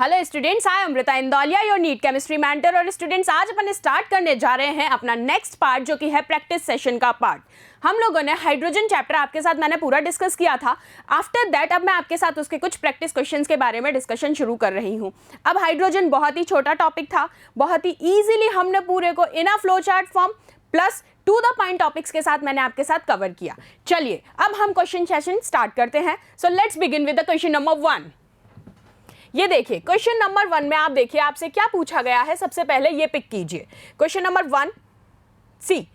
Hello students, I Amrita Indoliya, your NEET chemistry mentor. और students, आज अपन स्टार्ट करने जा रहे हैं अपना नेक्स्ट पार्ट, जो कि है प्रैक्टिस सेशन का पार्ट। हम लोगों ने हाइड्रोजन चैप्टर आपके साथ मैंने पूरा डिस्कस किया था। आफ्टर दैट अब मैं आपके साथ उसके कुछ प्रैक्टिस क्वेश्चंस के बारे में डिस्कशन शुरू कर रही हूँ। अब हाइड्रोजन बहुत ही छोटा टॉपिक था, बहुत ही ईजिली हमने पूरे को in a flow chart form plus to the point topics के साथ मैंने आपके साथ कवर किया। चलिए अब हम क्वेश्चन सेशन स्टार्ट करते हैं। So let's begin with the question number 1। ये देखिए क्वेश्चन नंबर 1 में आप देखिए आपसे क्या पूछा गया है। सबसे पहले ये पिक कीजिए question number 1 C,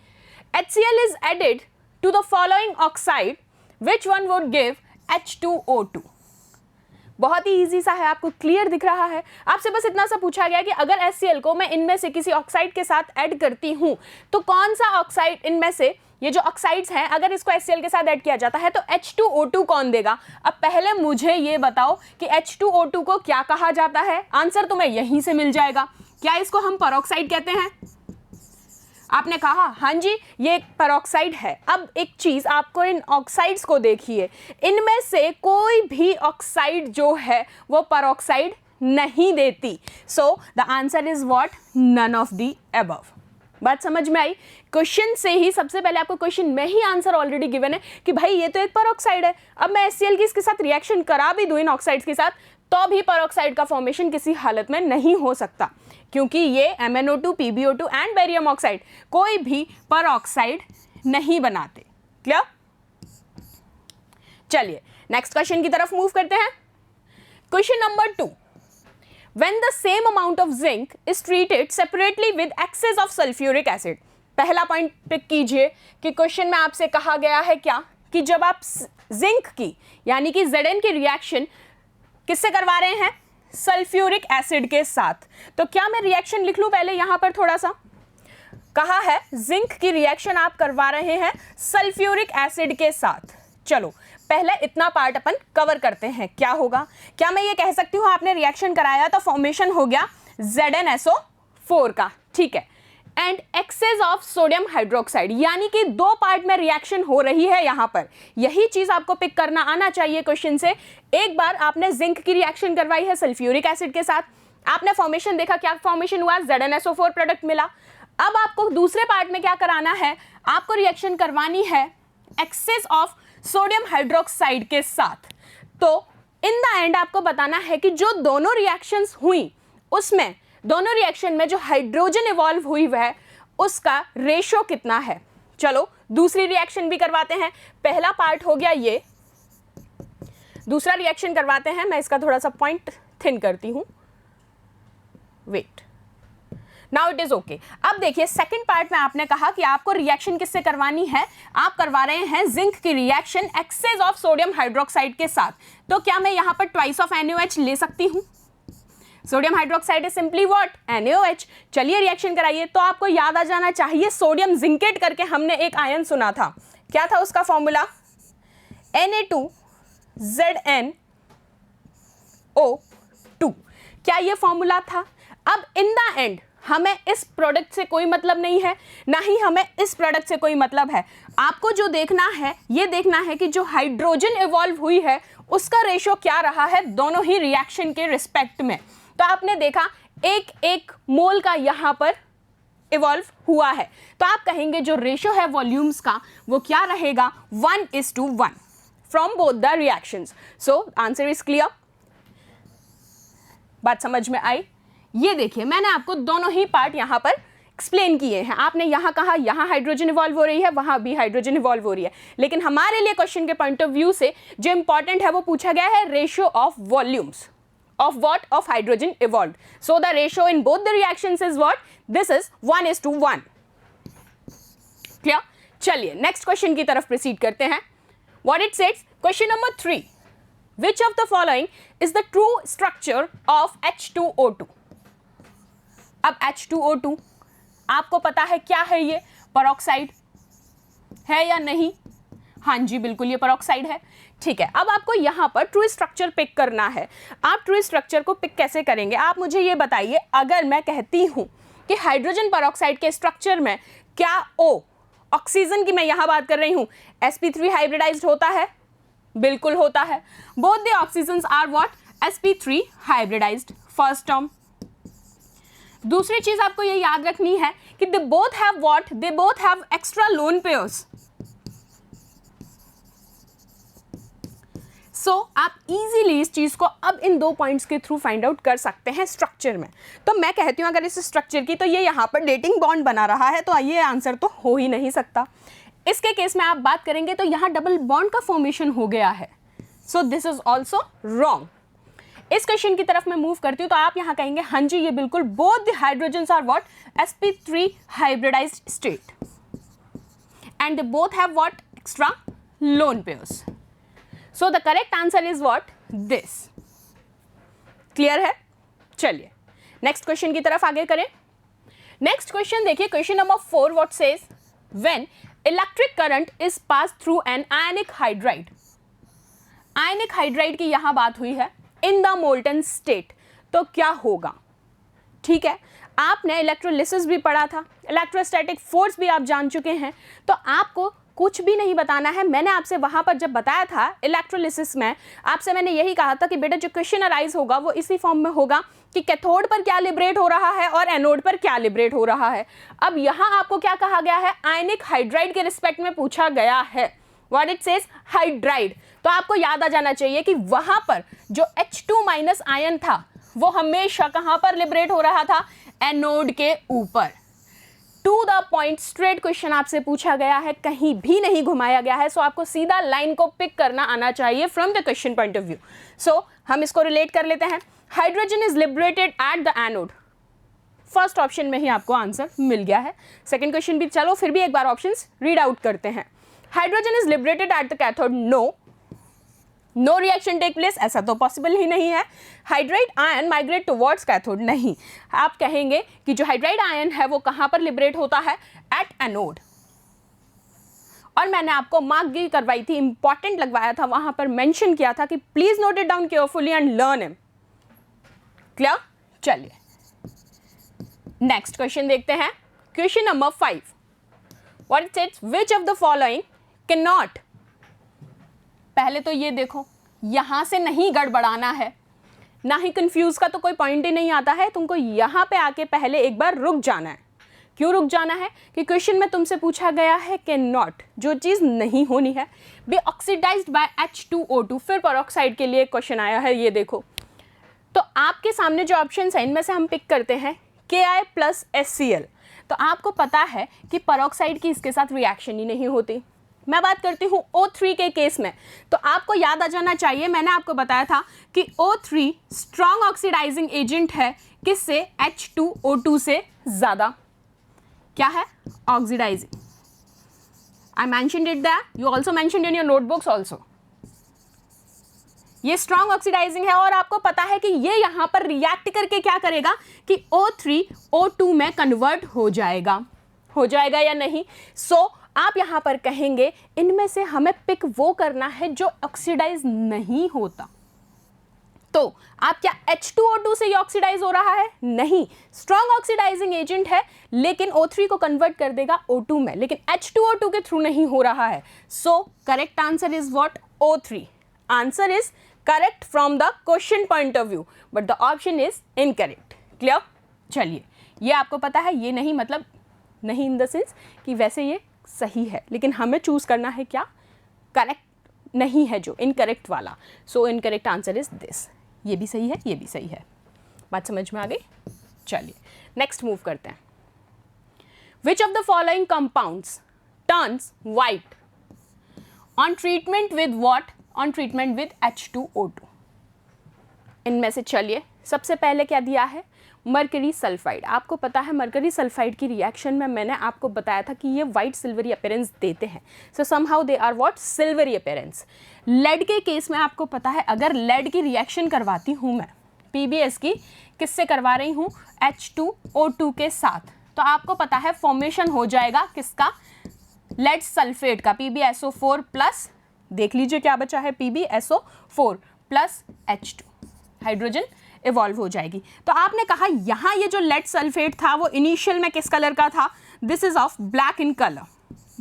HCl is added to the following oxide, which one would give H2O2। बहुत ही इजी सा है, आपको क्लियर दिख रहा है। आपसे बस इतना सा पूछा गया कि अगर HCl को मैं इनमें से किसी ऑक्साइड के साथ ऐड करती हूं तो कौन सा ऑक्साइड इनमें से, ये जो ऑक्साइड्स हैं, अगर इसको HCl के साथ ऐड किया जाता है तो H2O2 कौन देगा। अब पहले मुझे ये बताओ कि H2O2 को क्या कहा जाता है। आंसर तुम्हें यहीं से मिल जाएगा। क्या इसको हम परऑक्साइड कहते हैं? आपने कहा हाँ जी, ये परऑक्साइड है। अब एक चीज आपको इन ऑक्साइड्स को देखिए, इनमें से कोई भी ऑक्साइड जो है वो परऑक्साइड नहीं देती। So the answer is what? None of the above. बात समझ में आई? क्वेश्चन से ही सबसे पहले आपको क्वेश्चन में ही आंसर ऑलरेडी गिवन है कि भाई ये तो एक परऑक्साइड है। अब मैं HCl की इसके साथ रिएक्शन करा भी दूं इन ऑक्साइड्स के साथ तो भी परऑक्साइड का फॉर्मेशन किसी हालत में नहीं हो सकता, क्योंकि ये MnO2, PbO2 and barium oxide कोई भी परऑक्साइड नहीं बनाते। क्लियर? चलिए नेक्स्ट क्वेश्चन की तरफ मूव करते हैं। Question number 2, when the same amount of zinc is treated separately with excess of sulfuric acid। पहला पॉइंट पिक कीजिए कि क्वेश्चन में आपसे कहा गया है क्या कि जब आप जिंक की यानी कि Zn की रिएक्शन किससे करवा रहे हैं? सल्फ्यूरिक एसिड के साथ। तो क्या मैं रिएक्शन लिख लूं पहले यहां पर थोड़ा सा? कहा है जिंक की रिएक्शन आप करवा रहे हैं सल्फ्यूरिक एसिड के साथ। चलो पहले इतना पार्ट अपन कवर करते हैं। क्या होगा? क्या मैं ये कह सकती हूँ आपने रिएक्शन कराया तो फॉर्मेशन हो गया ZnSO4 का, ठीक है, and excess of sodium hydroxide, यानी कि दो पार्ट में रिएक्शन हो रही है यहां पर। यही चीज आपको पिक करना आना चाहिए क्वेश्चन से। एक बार आपने जिंक की रिएक्शन करवाई है सल्फ्यूरिक एसिड के साथ, आपने फॉर्मेशन देखा, क्या फॉर्मेशन हुआ? ZnSO4 प्रोडक्ट मिला। अब आपको दूसरे पार्ट में क्या कराना है? आपको रिएक्शन करवानी है एक्सेस ऑफ सोडियम हाइड्रोक्साइड के साथ। तो इन द एंड आपको बताना है कि जो दोनों रिएक्शंस हुई उसमें दोनों रिएक्शन में जो हाइड्रोजन इवॉल्व हुई है उसका रेशो कितना है। चलो दूसरी रिएक्शन भी करवाते हैं। पहला पार्ट हो गया ये, दूसरा रिएक्शन करवाते हैं। मैं इसका थोड़ा सा पॉइंट थिन करती हूं, wait, now it is okay. अब देखिए सेकंड पार्ट में आपने कहा कि आपको रिएक्शन किससे करवानी है? आप करवा रहे हैं जिंक की reaction excess of sodium hydroxide के साथ। तो क्या मैं यहां पर ट्वाइस ऑफ NaOH ले सकती हूं? Sodium hydroxide is simply what? NaOH। चलिए रिएक्शन कराइए। तो आपको याद आ जाना चाहिए सोडियम जिंकेट करके हमने एक आयन सुना था। क्या था उसका फॉर्मूला? Na2ZnO2। क्या ये फॉर्मूला था? अब इन द एंड हमें इस प्रोडक्ट से कोई मतलब नहीं है, ना ही हमें इस प्रोडक्ट से कोई मतलब है। आपको जो देखना है ये देखना है कि जो हाइड्रोजन इवॉल्व हुई है उसका रेशो क्या रहा है दोनों ही रिएक्शन के रिस्पेक्ट में। तो आपने देखा एक एक मोल का यहां पर इवॉल्व हुआ है, तो आप कहेंगे जो रेशो है वॉल्यूम्स का वो क्या रहेगा? 1:1 from both the reactions. So answer is clear. बात समझ में आई? ये देखिए मैंने आपको दोनों ही पार्ट यहां पर एक्सप्लेन किए हैं। आपने यहां कहा यहां हाइड्रोजन इवॉल्व हो रही है, वहां भी हाइड्रोजन इवॉल्व हो रही है, लेकिन हमारे लिए क्वेश्चन के पॉइंट ऑफ व्यू से जो इंपॉर्टेंट है वो पूछा गया है ratio of volumes of what? Of hydrogen evolved. So the ratio in both the reactions is what? This is 1:1. Clear? चलिए नेक्स्ट क्वेश्चन की तरफ प्रोसीड करते हैं। What it says? Question number 3. Which of the following is the true structure of H2O2? अब H2O2 आपको पता है क्या है? ये परऑक्साइड है या नहीं? हाँ जी बिल्कुल ये परऑक्साइड है, ठीक है। अब आपको यहाँ पर ट्रू स्ट्रक्चर पिक करना है। आप ट्रू स्ट्रक्चर को पिक कैसे करेंगे? आप मुझे ये बताइए, अगर मैं कहती हूँ कि हाइड्रोजन परऑक्साइड के स्ट्रक्चर में क्या O, ऑक्सीजन की मैं यहाँ बात कर रही हूँ, sp3 हाइब्रिडाइज्ड होता है? बिल्कुल होता है। Both the oxygens are what? sp3 hybridized first term. दूसरी चीज आपको ये याद रखनी है कि they both have what, they both have extra lone pairs. So आप इजीली इस चीज को अब इन 2 पॉइंट्स के थ्रू फाइंड आउट कर सकते हैं स्ट्रक्चर में। तो मैं कहती हूं अगर इस स्ट्रक्चर की, तो ये यहाँ पर डेटिंग बॉन्ड बना रहा है, तो ये आंसर तो हो ही नहीं सकता। इसके केस में आप बात करेंगे तो यहाँ डबल बॉन्ड का फॉर्मेशन हो गया है, so this is also wrong. इस क्वेश्चन की तरफ मैं मूव करती हूँ तो आप यहाँ कहेंगे हाँ जी ये बिल्कुल, both the hydrogens are what, sp3 hybridized state and they both have what, extra lone pairs. So the correct answer is what, this. Clear है? चलिए नेक्स्ट क्वेश्चन की तरफ आगे करें। नेक्स्ट क्वेश्चन देखिए, question number 4 what says, when electric current is pass through an ionic hydride. Ionic hydride की यहां बात हुई है इन द मोल्टन स्टेट, तो क्या होगा? ठीक है, आपने इलेक्ट्रोलिसिस भी पढ़ा था, इलेक्ट्रोस्टैटिक फोर्स भी आप जान चुके हैं, तो आपको कुछ भी नहीं बताना है। मैंने आपसे वहां पर जब बताया था इलेक्ट्रोलिसिस में, आपसे मैंने यही कहा था कि बेटा जो क्वेश्चन अराइज होगा वो इसी फॉर्म में होगा कि कैथोड पर क्या लिबरेट हो रहा है और एनोड पर क्या लिबरेट हो रहा है। अब यहां आपको क्या कहा गया है, आयनिक हाइड्राइड के रिस्पेक्ट में पूछा गया है, व्हाट इट सेज, हाइड्राइड। तो आपको याद आ जाना चाहिए कि वहां पर जो H2- आयन था वो हमेशा कहां पर लिबरेट हो रहा था, एनोड के ऊपर। To the point straight question आपसे पूछा गया है, कहीं भी नहीं घुमाया गया है, सो आपको सीधा लाइन को पिक करना आना चाहिए from the question point of view. So हम इसको रिलेट कर लेते हैं। Hydrogen is liberated at the anode, first option में ही आपको आंसर मिल गया है। सेकंड क्वेश्चन भी, चलो फिर भी एक बार ऑप्शंस रीड आउट करते हैं। Hydrogen is liberated at the cathode, no reaction take place, ऐसा तो पॉसिबल ही नहीं है। Hydride ion migrate towards cathode, नहीं। आप कहेंगे कि जो हाइड्राइड आयन है वो कहां पर लिबरेट होता है, एट एनोड। और मैंने आपको मार्क भी करवाई थी, इंपॉर्टेंट लगवाया था, वहां पर मेंशन किया था कि please note it down carefully and learn him. Clear? चलिए नेक्स्ट क्वेश्चन देखते हैं। Question number 5, what it says, which of the following can not. पहले तो ये देखो, यहां से नहीं गड़बड़ाना है, ना ही कंफ्यूज का तो कोई पॉइंट ही नहीं आता है। तुमको यहां पे आके पहले एक बार रुक जाना है। क्यों रुक जाना है? कि क्वेश्चन में तुमसे पूछा गया है कैन नॉट, जो चीज नहीं होनी है, बी ऑक्सीडाइज्ड बाय H2O2। फिर पेरोक्साइड के लिए क्वेश्चन आया है, ये देखो। तो आपके सामने जो ऑप्शन है इनमें से हम पिक करते हैं Ki+HCl। तो आपको पता है कि पेरोक्साइड की इसके साथ रिएक्शन ही नहीं होती। मैं बात करती हूँ O3 के केस में, तो आपको याद आ जाना चाहिए, मैंने आपको बताया था कि O3 स्ट्रॉन्ग ऑक्सीडाइजिंग एजेंट है, किससे, H2O2 से ज्यादा। क्या है? Oxidizing. I mentioned it that, you also mentioned in your notebooks also. ये स्ट्रॉन्ग ऑक्सीडाइजिंग है और आपको पता है कि ये यहां पर रिएक्ट करके क्या करेगा कि O3 O2 में कन्वर्ट हो जाएगा या नहीं। सो आप यहां पर कहेंगे इनमें से हमें पिक वो करना है जो ऑक्सीडाइज नहीं होता। तो आप क्या H2O2 से ये ऑक्सीडाइज हो रहा है? नहीं, स्ट्रॉन्ग ऑक्सीडाइजिंग एजेंट है लेकिन O3 को कन्वर्ट कर देगा O2 में, लेकिन H2O2 के थ्रू नहीं हो रहा है। सो correct answer is what, O3। Answer is correct from the question point of view, but the option is incorrect. Clear? चलिए, ये आपको पता है, ये नहीं मतलब नहीं इन द सेंस कि वैसे ये सही है, लेकिन हमें चूज करना है क्या, करेक्ट नहीं है जो इनकरेक्ट वाला। So incorrect answer is this. ये भी सही है, ये भी सही है। बात समझ में आ गई? चलिए नेक्स्ट मूव करते हैं। विच of the following compounds turns white on treatment with what, on treatment with H2O2। इनमें से चलिए सबसे पहले क्या दिया है, मरकरी सल्फाइड। आपको पता है मरकरी सल्फाइड की रिएक्शन में मैंने आपको बताया था कि ये वाइट सिल्वरी अपीयरेंस देते हैं। So somehow they are what, silvery appearance. Lead के केस में आपको पता है अगर लेड की रिएक्शन करवाती हूँ मैं PbS की, किससे करवा रही हूँ, H2O2 के साथ, तो आपको पता है फॉर्मेशन हो जाएगा किसका, लेड सल्फेट का, PbSO4 प्लस, देख लीजिए क्या बचा है, PbSO4 plus H2, hydrogen evolve हो जाएगी। तो आपने कहा यहाँ ये जो लेड सल्फेट था वो इनिशियल में किस कलर का था, this is of black in colour.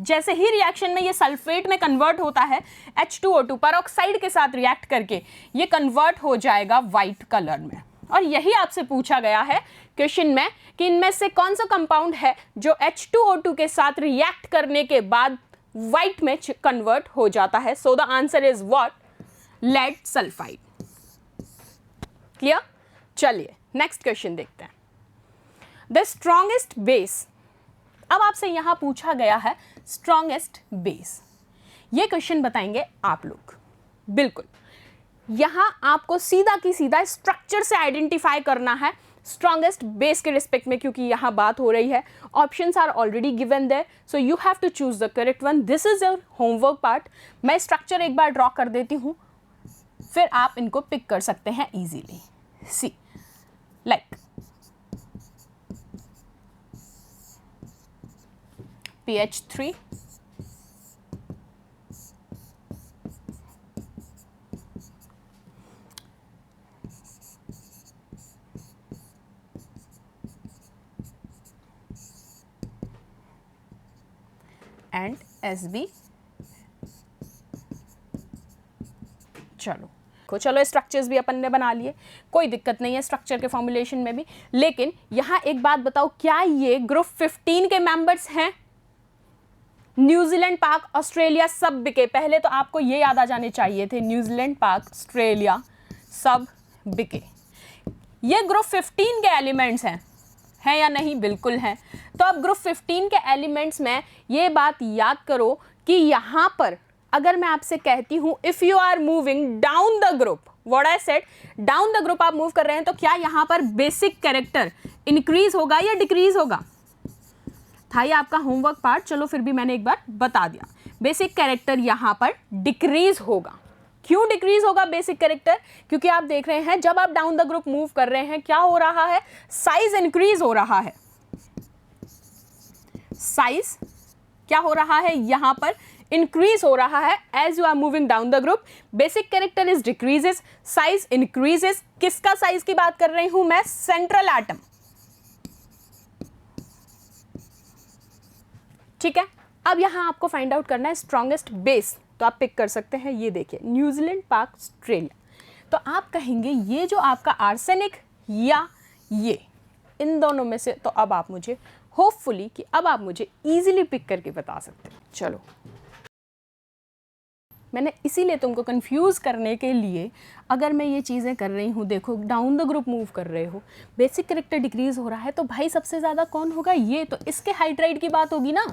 जैसे ही रिएक्शन में ये सल्फेट में कन्वर्ट होता है H2O2 पेरोक्साइड के साथ रिएक्ट करके, ये कन्वर्ट हो जाएगा वाइट कलर में। और यही आपसे पूछा गया है क्वेश्चन में कि इनमें से कौन सा कंपाउंड है जो H2O2 के साथ रिएक्ट करने के बाद व्हाइट में कन्वर्ट हो जाता है. So the answer is what? Lead sulphide. Clear? चलिए नेक्स्ट क्वेश्चन देखते हैं. The strongest base. अब आपसे यहां पूछा गया है स्ट्रॉन्गेस्ट बेस. ये क्वेश्चन बताएंगे आप लोग. बिल्कुल यहां आपको सीधा की सीधा स्ट्रक्चर से आइडेंटिफाई करना है स्ट्रॉन्गेस्ट बेस के रिस्पेक्ट में, क्योंकि यहां बात हो रही है. Options are already given there, so you have to choose the correct one. This is your homework part. मैं स्ट्रक्चर एक बार ड्रॉ कर देती हूं, फिर आप इनको पिक कर सकते हैं easily. See like PH3, and SB. चलो स्ट्रक्चर्स भी अपन ने बना लिए, कोई दिक्कत नहीं है स्ट्रक्चर के फॉर्मुलेशन में भी. लेकिन यहां एक बात बताओ, क्या ये ग्रुप 15 के मेंबर्स हैं? न्यूजीलैंड, पाक, ऑस्ट्रेलिया सब बिके. पहले तो आपको ये याद आ जाने चाहिए थे, न्यूजीलैंड, पाक, ऑस्ट्रेलिया सब बिके. ये ग्रुप 15 के एलिमेंट्स हैं या नहीं? बिल्कुल हैं. तो अब ग्रुप 15 के एलिमेंट्स में ये बात याद करो कि यहां पर अगर मैं आपसे कहती हूं if you are moving down the group, what I said, down the group आप मूव कर रहे हैं, तो क्या यहां पर बेसिक कैरेक्टर इंक्रीज होगा या डिक्रीज होगा? था ये आपका होमवर्क पार्ट. चलो फिर भी मैंने एक बार बता दिया. बेसिक कैरेक्टर यहां पर डिक्रीज होगा. क्यों डिक्रीज होगा बेसिक कैरेक्टर? क्योंकि आप देख रहे हैं जब आप डाउन द ग्रुप मूव कर रहे हैं क्या हो रहा है? साइज इंक्रीज हो रहा है. साइज क्या हो रहा है? यहां पर इंक्रीज हो रहा है. As you are moving down the group, basic character is decreases, size increases. किसका साइज की बात कर रही हूं मैं? Central atom. ठीक है. अब यहां आपको फाइंड आउट करना है स्ट्रॉन्गेस्ट बेस, तो आप पिक कर सकते हैं. ये देखिए न्यूजीलैंड, पाक, ऑस्ट्रेलिया. तो आप कहेंगे ये जो आपका आर्सेनिक या ये, इन दोनों में से, तो अब आप मुझे होपफुली कि अब आप मुझे इजीली पिक करके बता सकते हैं. चलो मैंने इसीलिए तुमको कंफ्यूज करने के लिए अगर मैं ये चीज़ें कर रही हूँ. देखो डाउन द ग्रुप मूव कर रहे हो, बेसिक कैरेक्टर डिक्रीज हो रहा है, तो भाई सबसे ज़्यादा कौन होगा? ये. तो इसके हाइड्राइड की बात होगी ना.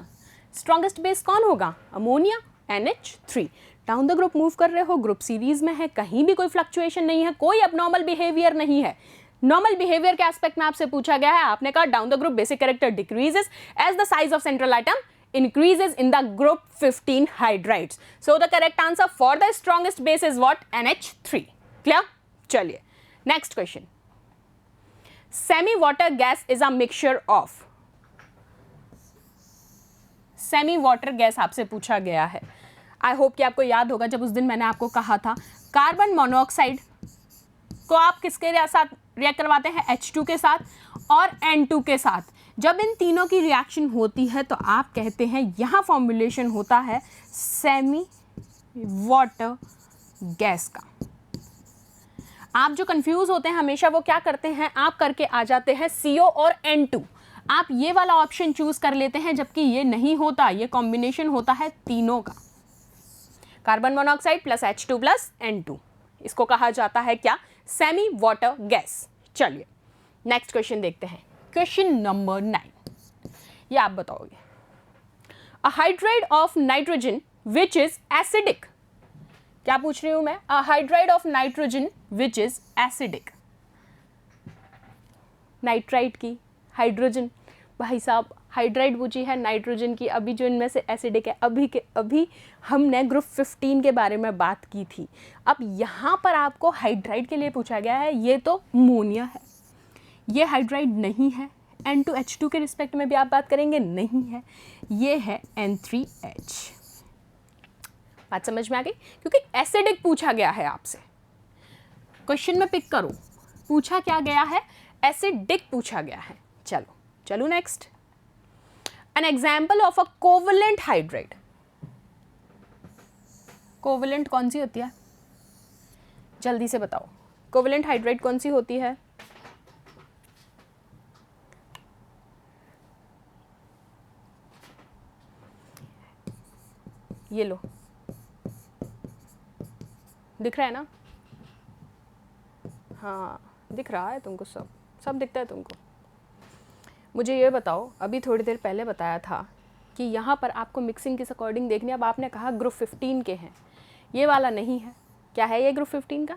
स्ट्रॉन्गेस्ट बेस कौन होगा? Ammonia, NH3. Down the group move कर रहे हो, ग्रुप सीरीज में है, कहीं भी कोई फ्लक्चुएशन नहीं है, कोई अबनॉर्मल बिहेवियर नहीं है. नॉर्मल बिहेवियर के एस्पेक्ट में आपसे पूछा गया है, आपने कहा down the group basic character decreases as the size of central atom increases in the group 15 hydrides. So the correct answer for the strongest base is what? NH3. Clear? चलिए next question. Semi water gas is a mixture of. Semi water gas आपसे पूछा गया है. I hope कि आपको याद होगा जब उस दिन मैंने आपको कहा था कार्बन मोनोऑक्साइड को आप किसके साथ रिएक्ट करवाते हैं? H2 के साथ और N2 के साथ. जब इन तीनों की रिएक्शन होती है तो आप कहते हैं यहाँ फॉर्मुलेशन होता है सेमी वाटर गैस का. आप जो कंफ्यूज होते हैं हमेशा वो क्या करते हैं, आप करके आ जाते हैं CO और N2. आप ये वाला ऑप्शन चूज कर लेते हैं, जबकि ये नहीं होता, ये कॉम्बिनेशन होता है तीनों का, carbon monoxide plus H2 plus N2. इसको कहा जाता है क्या? Semi water gas. चलिए नेक्स्ट क्वेश्चन देखते हैं. Question number 9. ये आप बताओगे. A hydride of nitrogen which is acidic. क्या पूछ रही हूं मैं? A hydride of nitrogen which is acidic. Nitride की हाइड्रोजन, भाई साहब हाइड्राइड पूछी है नाइट्रोजन की. अभी जो इनमें से एसिडिक है, अभी के अभी हमने ग्रुप 15 के बारे में बात की थी. अब यहाँ पर आपको हाइड्राइड के लिए पूछा गया है. ये तो अमोनिया है, ये हाइड्राइड नहीं है. N2H2 के रिस्पेक्ट में भी आप बात करेंगे, नहीं है. ये है N3H. बात समझ में आ गई? क्योंकि एसिडिक पूछा गया है आपसे. क्वेश्चन में पिक करो, पूछा क्या गया है? एसिडिक पूछा गया है. चलो next. An example of a covalent hydride. Covalent कौन सी होती है? जल्दी से बताओ. कोवलेंट हाइड्राइड कौन सी होती है? ये लो, दिख रहा है ना? हाँ दिख रहा है तुमको, सब दिखता है तुमको। मुझे ये बताओ, अभी थोड़ी देर पहले बताया था कि यहाँ पर आपको मिक्सिंग किस अकॉर्डिंग देखनी है। अब आपने कहा ग्रुप 15 के हैं, ये वाला नहीं है। क्या है ये ग्रुप 15 का?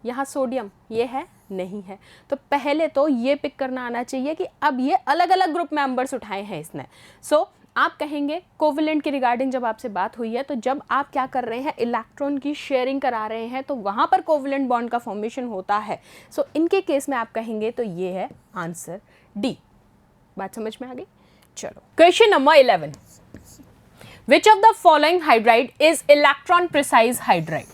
यहाँ सोडियम, ये है नहीं है। तो पहले तो ये पिक करना आना चाहिए कि अब ये अलग अलग ग्रुप मेंबर्स उठाए हैं इसने। सो आप कहेंगे कोवेलेंट के रिगार्डिंग जब आपसे बात हुई है, तो जब आप क्या कर रहे हैं, इलेक्ट्रॉन की शेयरिंग करा रहे हैं, तो वहाँ पर कोवेलेंट बॉन्ड का फॉर्मेशन होता है। सो इनके केस में आप कहेंगे तो ये है आंसर डी। बात समझ में आ गई? चलो question number 11, which of the following hydride is electron precise hydride?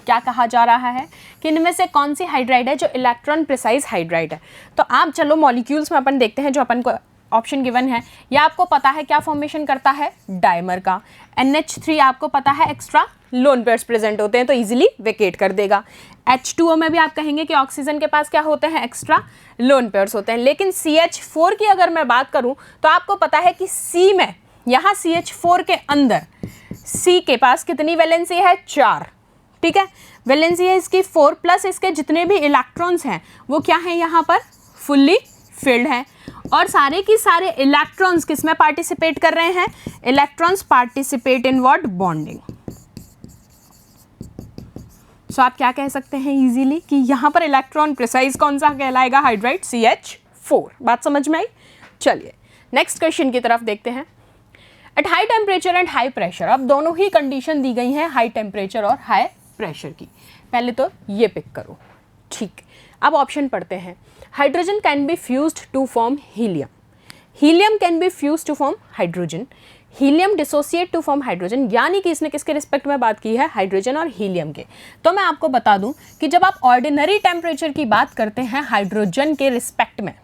क्या कहा जा रहा है कि इनमें से कौन सी हाइड्राइड है जो इलेक्ट्रॉन प्रिसाइज हाइड्राइड है? तो आप चलो मॉलिक्यूल्स में अपन देखते हैं जो अपन को ऑप्शन गिवन है। या आपको पता है क्या फॉर्मेशन करता है? डायमर का। NH3 आपको पता है एक्स्ट्रा लोन पेयर्स प्रेजेंट होते हैं तो इजीली वेकेट कर देगा। H2O में भी आप कहेंगे कि ऑक्सीजन के पास क्या होते हैं? एक्स्ट्रा लोन पेयर्स होते हैं। लेकिन CH4 की अगर मैं बात करूं तो आपको पता है कि C में, यहाँ CH4 के अंदर C के पास कितनी वैलेंसी है? 4। ठीक है, वैलेंसी है इसकी 4 प्लस इसके जितने भी इलेक्ट्रॉन्स हैं वो क्या है यहाँ पर? फुल्ली फिल्ड है। और सारे की सारे इलेक्ट्रॉन्स किस में पार्टिसिपेट कर रहे हैं? Electrons participate in what? Bonding. So आप क्या कह सकते हैं इजीली कि यहाँ पर इलेक्ट्रॉन प्रिसाइज कौन सा कहलाएगा? Hydride CH4। बात समझ में आई? चलिए नेक्स्ट क्वेश्चन की तरफ देखते हैं। Eight high temperature and high pressure, अब दोनों ही कंडीशन दी गई हैं हाई टेम्परेचर और हाई प्रेशर की। पहले तो ये पिक करो, ठीक। अब ऑप्शन पढ़ते हैं। Hydrogen can be fused to form helium, helium can be fused to form hydrogen, helium dissociate to form hydrogen. यानी कि इसने किसके रिस्पेक्ट में बात की है? हाइड्रोजन और हीलियम के। तो मैं आपको बता दूं कि जब आप ऑर्डिनरी टेम्परेचर की बात करते हैं हाइड्रोजन के रिस्पेक्ट में,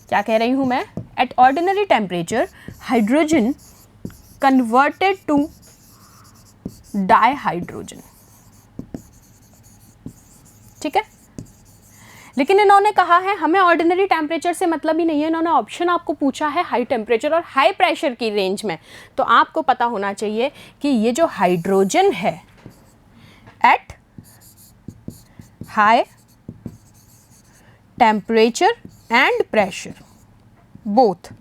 क्या कह रही हूं मैं? At ordinary temperature hydrogen converted to dihydrogen. ठीक है, लेकिन इन्होंने कहा है हमें ऑर्डिनरी टेम्परेचर से मतलब ही नहीं है। इन्होंने ऑप्शन आपको पूछा है हाई टेम्परेचर और हाई प्रेशर की रेंज में। तो आपको पता होना चाहिए कि ये जो हाइड्रोजन है at high temperature and pressure, both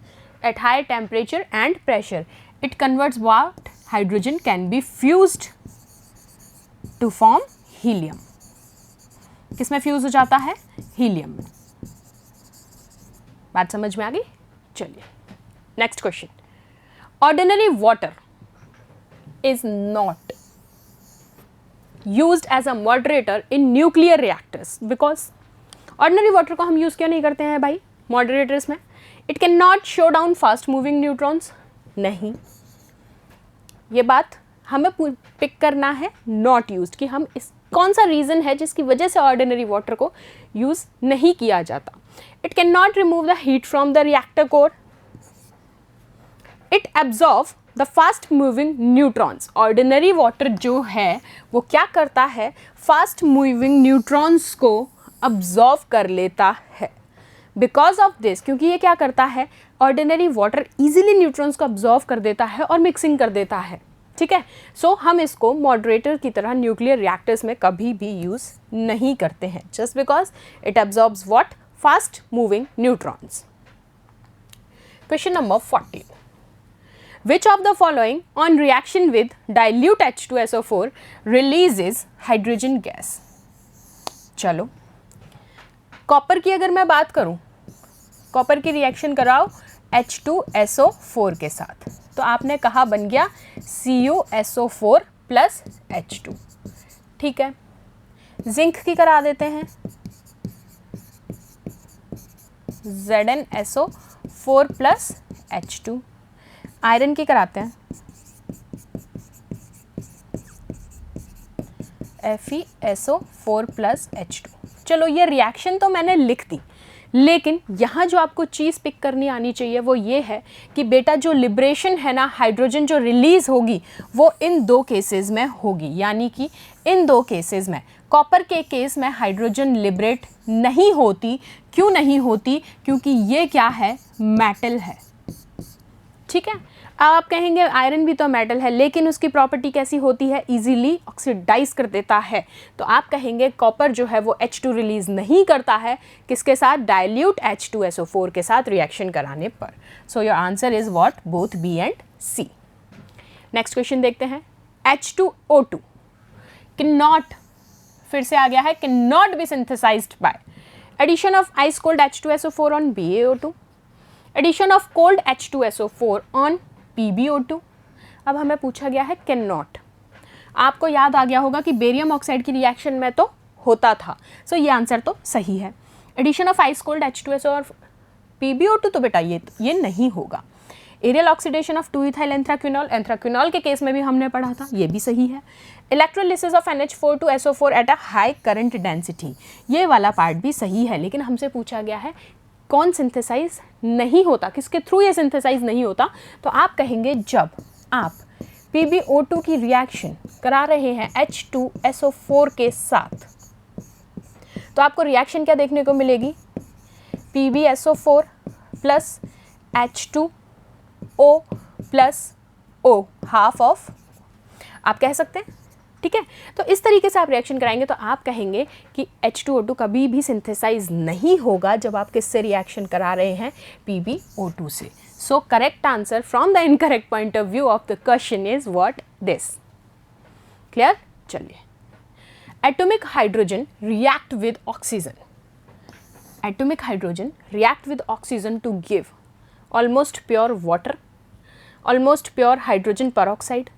at high temperature and pressure, it converts what? Hydrogen can be fused to form helium. किसमें फ्यूज हो जाता है? हीलियम में। बात समझ में आ गई? चलिए next question. Ordinary water is not used as a moderator in nuclear reactors because ordinary water को हम यूज क्यों नहीं करते हैं भाई मॉडरेटर्स में? It can not show down fast moving neutrons. नहीं, ये बात हमें पिक करना है नॉट यूज्ड, कि हम इस कौन सा रीजन है जिसकी वजह से ऑर्डिनरी वाटर को यूज नहीं किया जाता। It can not remove the heat from the reactor core, it absorb the fast moving neutrons. Ordinary water जो है वो क्या करता है? फास्ट मूविंग न्यूट्रॉन्स को अब्जॉर्व कर लेता है। बिकॉज ऑफ दिस, क्योंकि ये क्या करता है? ऑर्डिनरी वाटर इजीली न्यूट्रॉन्स को अब्जॉर्व कर देता है और मिक्सिंग कर देता है। ठीक है, सो हम इसको मॉडरेटर की तरह न्यूक्लियर रिएक्टर्स में कभी भी यूज नहीं करते हैं, just because it absorbs what? Fast moving neutrons. Question number 40, which of the following on reaction with dilute H2SO4 releases hydrogen gas? चलो कॉपर की अगर मैं बात करूं, कॉपर की रिएक्शन कराओ H2SO4 के साथ, तो आपने कहा बन गया CuSO4 प्लस H2। ठीक है, जिंक की करा देते हैं ZnSO4 प्लस H2। आयरन की कराते हैं FeSO4 प्लस H2। चलो ये रिएक्शन तो मैंने लिख दी, लेकिन यहाँ जो आपको चीज़ पिक करनी आनी चाहिए वो ये है कि बेटा जो लिबरेशन है ना, हाइड्रोजन जो रिलीज होगी वो इन दो केसेस में होगी। यानी कि इन दो केसेस में, कॉपर के केस में हाइड्रोजन लिबरेट नहीं होती। क्यों नहीं होती? क्योंकि ये क्या है? मेटल है। ठीक है, आप कहेंगे आयरन भी तो मेटल है, लेकिन उसकी प्रॉपर्टी कैसी होती है, इजीली ऑक्सीडाइज कर देता है। तो आप कहेंगे कॉपर जो है वो H2 रिलीज नहीं करता है, किसके साथ, डाइल्यूट H2SO4 के साथ रिएक्शन कराने पर। So your answer is what, both B and C. Next question देखते हैं। H2O2 कैन नॉट, फिर से आ गया है, can not be synthesized by addition of ice cold H2SO4 on BaO2, addition of cold H2SO4 on PbO2। अब हमें पूछा गया है कैन नॉट। आपको याद आ गया होगा कि बेरियम ऑक्साइड की रिएक्शन में तो होता था, सो ये आंसर तो सही है। Addition of ice cold H2SO और PbO2 तो बेटा ये नहीं होगा। एरियल ऑक्सीडेशन ऑफ 2-ethyl एंथ्राक्विनॉल, एंथ्राक्विनॉल के केस में भी हमने पढ़ा था, ये भी सही है। Electrolysis of NH4 to SO4 at a high current density, ये वाला पार्ट भी सही है, लेकिन हमसे पूछा गया है कौन सिंथेसाइज नहीं होता, किसके थ्रू ये सिंथेसाइज नहीं होता। तो आप कहेंगे जब आप PbO2 की रिएक्शन करा रहे हैं H2SO4 के साथ, तो आपको रिएक्शन क्या देखने को मिलेगी, PbSO4 plus H2O plus O, half of, आप कह सकते हैं, ठीक है। तो इस तरीके से आप रिएक्शन कराएंगे तो आप कहेंगे कि H2O2 कभी भी सिंथेसाइज नहीं होगा जब आप किससे रिएक्शन करा रहे हैं, PbO2 से। So correct answer from the incorrect point of view of the question is what, this. Clear? चलिए, atomic hydrogen react with oxygen, atomic hydrogen react with oxygen to give almost pure water, almost pure hydrogen peroxide,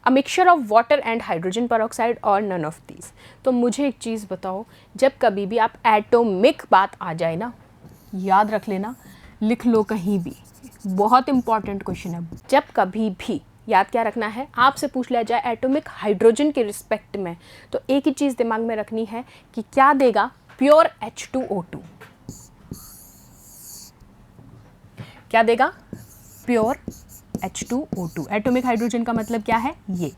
a mixture of water and hydrogen peroxide और none of these. तो मुझे एक चीज़ बताओ, जब कभी भी आप एटॉमिक बात आ जाए ना, याद रख लेना, लिख लो कहीं भी, बहुत इंपॉर्टेंट क्वेश्चन है। जब कभी भी याद क्या रखना है, आपसे पूछ लिया जाए एटॉमिक हाइड्रोजन के रिस्पेक्ट में, तो एक ही चीज़ दिमाग में रखनी है कि क्या देगा, प्योर H2O2, क्या देगा, प्योर H2O2। एटॉमिक हाइड्रोजन का मतलब क्या है, ये,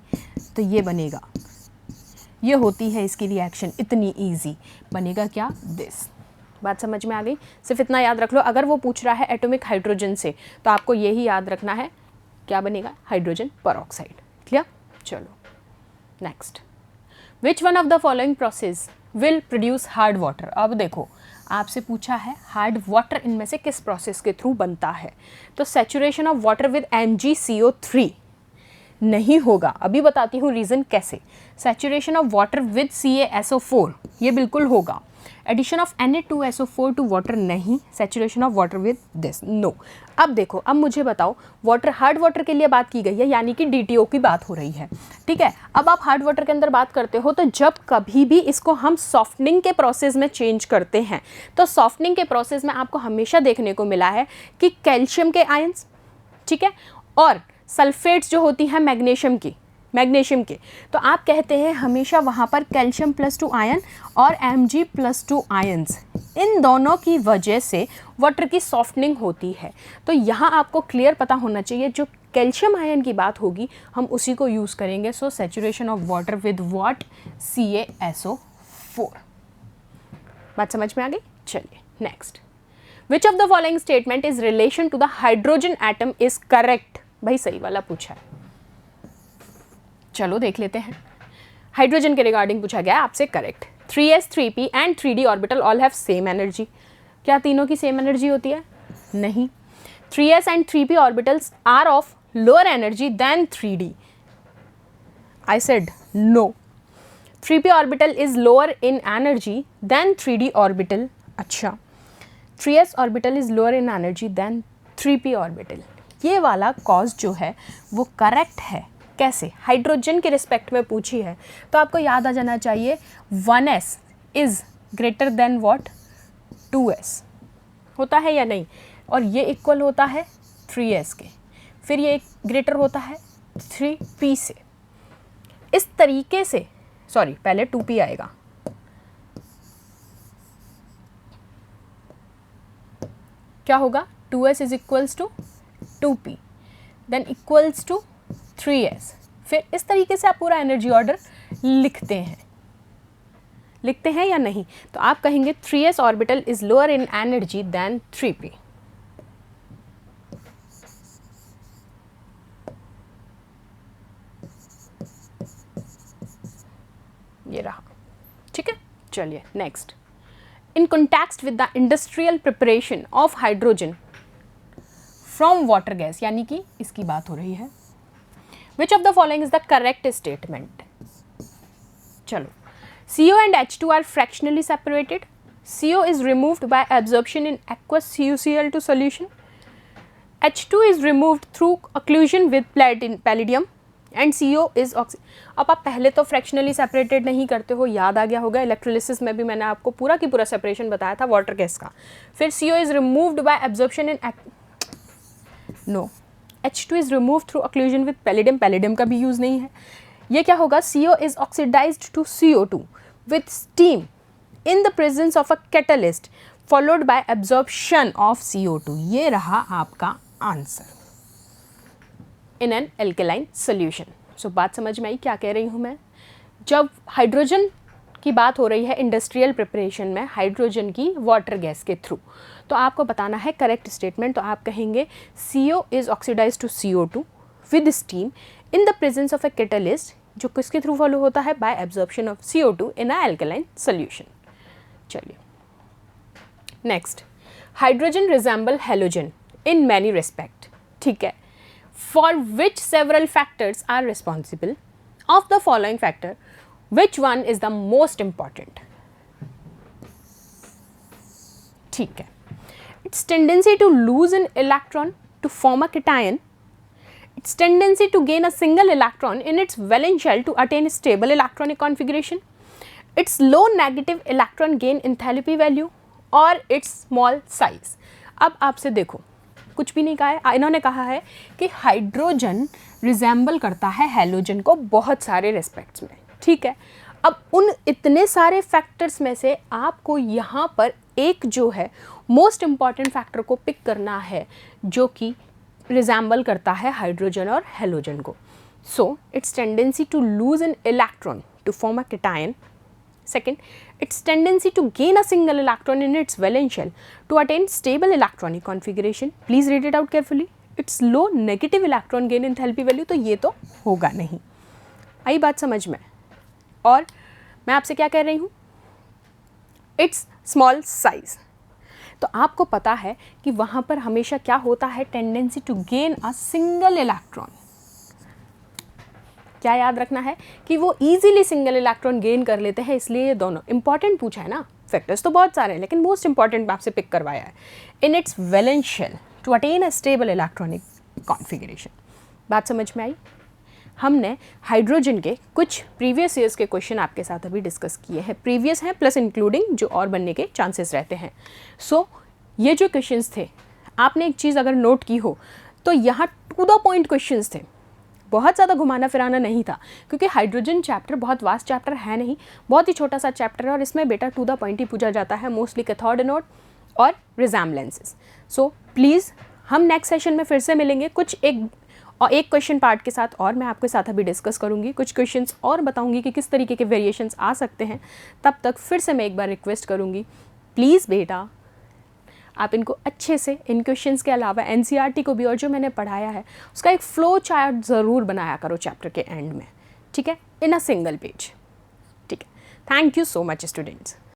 तो ये बनेगा, ये होती है इसकी रिएक्शन, इतनी इजी बनेगा क्या, दिस। बात समझ में आ गई? सिर्फ इतना याद रख लो, अगर वो पूछ रहा है एटॉमिक हाइड्रोजन से तो आपको यही याद रखना है, क्या बनेगा, हाइड्रोजन पेरोक्साइड। क्लियर? चलो next, which one of the following process will produce hard water. अब देखो, आपसे पूछा है हार्ड वाटर इनमें से किस प्रोसेस के थ्रू बनता है, तो saturation of water with MgCO3 नहीं होगा। अभी बताती हूँ रीज़न कैसे। Saturation of water with CaSO4 ये बिल्कुल होगा। Addition of Na2SO4 to water नहीं। Saturation of water with this no. अब देखो, अब मुझे बताओ, वाटर हार्ड वाटर के लिए बात की गई है, यानी कि DTO की बात हो रही है, ठीक है। अब आप हार्ड वाटर के अंदर बात करते हो, तो जब कभी भी इसको हम सॉफ्टनिंग के प्रोसेस में चेंज करते हैं, तो सॉफ्टनिंग के प्रोसेस में आपको हमेशा देखने को मिला है कि कैल्शियम के आयंस, ठीक है, और सल्फेट्स जो होती हैं मैग्नीशियम के, तो आप कहते हैं हमेशा वहाँ पर कैल्शियम +2 आयन और Mg+2 आयन्स, इन दोनों की वजह से वाटर की सॉफ्टनिंग होती है। तो यहाँ आपको क्लियर पता होना चाहिए, जो कैल्शियम आयन की बात होगी हम उसी को यूज़ करेंगे। So saturation of water with what, CaSO4। बात समझ में आ गई? चलिए next, which of the following statement is relation to the hydrogen atom is correct. भाई सही वाला पूछा है, चलो देख लेते हैं। हाइड्रोजन के रिगार्डिंग पूछा गया आपसे, correct. 3s 3p and 3d orbital all have same energy. क्या तीनों की सेम एनर्जी होती है? नहीं। 3s and 3p orbitals are of lower energy than 3d। I said no. 3p orbital is lower in energy than 3d orbital. अच्छा, 3s orbital is lower in energy than 3p orbital. ये वाला cause जो है वो correct है। कैसे? Hydrogen के respect में पूछी है, तो आपको याद आ जाना चाहिए 1s is greater than what, 2s होता है या नहीं, और ये इक्वल होता है 3s के, फिर ये ग्रेटर होता है 3p से। इस तरीके से, सॉरी पहले 2p आएगा, क्या होगा, 2s is equals to 2p then equals to 3s। फिर इस तरीके से आप पूरा एनर्जी ऑर्डर लिखते हैं या नहीं? तो आप कहेंगे 3s orbital is lower in energy than 3p। ये रहा, ठीक है। चलिए next, in context with the industrial preparation of hydrogen from water gas, यानी कि इसकी बात हो रही है, which of the following is the correct statement. चलो, CO and H2 are fractionally separated. CO is removed by absorption in aqueous CuCl2 solution. H2 is removed through occlusion with palladium and CO is अब आप पहले तो फ्रैक्शनली separated नहीं करते हो, याद आ गया होगा, इलेक्ट्रोलिसिस में भी मैंने आपको पूरा की पूरा सेपरेशन बताया था वाटर गैस का। फिर CO is removed by absorption in no, H2 is removed through occlusion with palladium, palladium का भी यूज़ नहीं है। ये क्या होगा, CO is oxidized to CO2 with steam in the presence of a catalyst followed by absorption of CO2। ये रहा आपका answer in an alkaline solution। So बात समझ में आई क्या कह रही हूँ मैं। जब हाइड्रोजन की बात हो रही है इंडस्ट्रियल प्रिपरेशन में हाइड्रोजन की वाटर गैस के थ्रू, तो आपको बताना है करेक्ट स्टेटमेंट। तो आप कहेंगे CO is oxidized to CO2 with steam in the presence of a catalyst, जो किसके थ्रू फॉलो होता है, by absorption of CO2 in a alkaline solution। चलिए नेक्स्ट, hydrogen resemble halogen in many respect, ठीक है, for which several factors are responsible of the following factor, which one is the most important. ठीक है, its tendency to lose an electron to form a cation, its tendency to gain a single electron in its valence shell to attain stable electronic configuration, its low negative electron gain enthalpy value और its small size। अब आपसे देखो, कुछ भी नहीं कहा है, इन्होंने कहा है कि हाइड्रोजन रिजेंबल करता है हेलोजन को बहुत सारे रेस्पेक्ट्स में, ठीक है। अब उन इतने सारे फैक्टर्स में से आपको यहाँ पर एक जो है मोस्ट इम्पॉर्टेंट फैक्टर को पिक करना है जो कि रिजेंबल करता है हाइड्रोजन और हेलोजन को। So its tendency to lose an electron to form a cation, second its tendency to gain a single electron in its valence shell to attain stable electronic configuration, please read it out carefully, its low negative electron gain enthalpy value, तो ये तो होगा नहीं। आई बात समझ में। और मैं आपसे क्या कह रही हूँ, इट्स स्मॉल साइज। तो आपको पता है कि वहाँ पर हमेशा क्या होता है, tendency to gain a single electron. क्या याद रखना है कि वो इजीली सिंगल इलेक्ट्रॉन गेन कर लेते हैं, इसलिए ये दोनों इंपॉर्टेंट पूछा है ना। फैक्टर्स तो बहुत सारे हैं लेकिन मोस्ट इंपॉर्टेंट आपसे पिक करवाया है, in its valence shell to attain a stable electronic configuration. बात समझ में आई। हमने हाइड्रोजन के कुछ प्रीवियस ईयर्स के क्वेश्चन आपके साथ अभी डिस्कस किए हैं, प्रीवियस हैं प्लस इंक्लूडिंग जो और बनने के चांसेस रहते हैं। सो ये जो क्वेश्चंस थे, आपने एक चीज़ अगर नोट की हो तो यहाँ टू द पॉइंट क्वेश्चंस थे, बहुत ज़्यादा घुमाना फिराना नहीं था, क्योंकि हाइड्रोजन चैप्टर बहुत वास्ट चैप्टर है नहीं, बहुत ही छोटा सा चैप्टर है और इसमें बेटा टू द पॉइंट ही पूछा जाता है, मोस्टली कैथोड एनोड और रिजेम्बलेंसेस। सो प्लीज़ हम नेक्स्ट सेशन में फिर से मिलेंगे कुछ एक क्वेश्चन पार्ट के साथ, और मैं आपके साथ अभी डिस्कस करूंगी कुछ क्वेश्चंस और बताऊंगी कि किस तरीके के वेरिएशंस आ सकते हैं। तब तक फिर से मैं एक बार रिक्वेस्ट करूंगी, प्लीज़ बेटा आप इनको अच्छे से, इन क्वेश्चंस के अलावा NCERT को भी और जो मैंने पढ़ाया है उसका एक फ्लो चार्ट ज़रूर बनाया करो चैप्टर के एंड में, ठीक है, इन अ सिंगल पेज, ठीक है। Thank you so much students.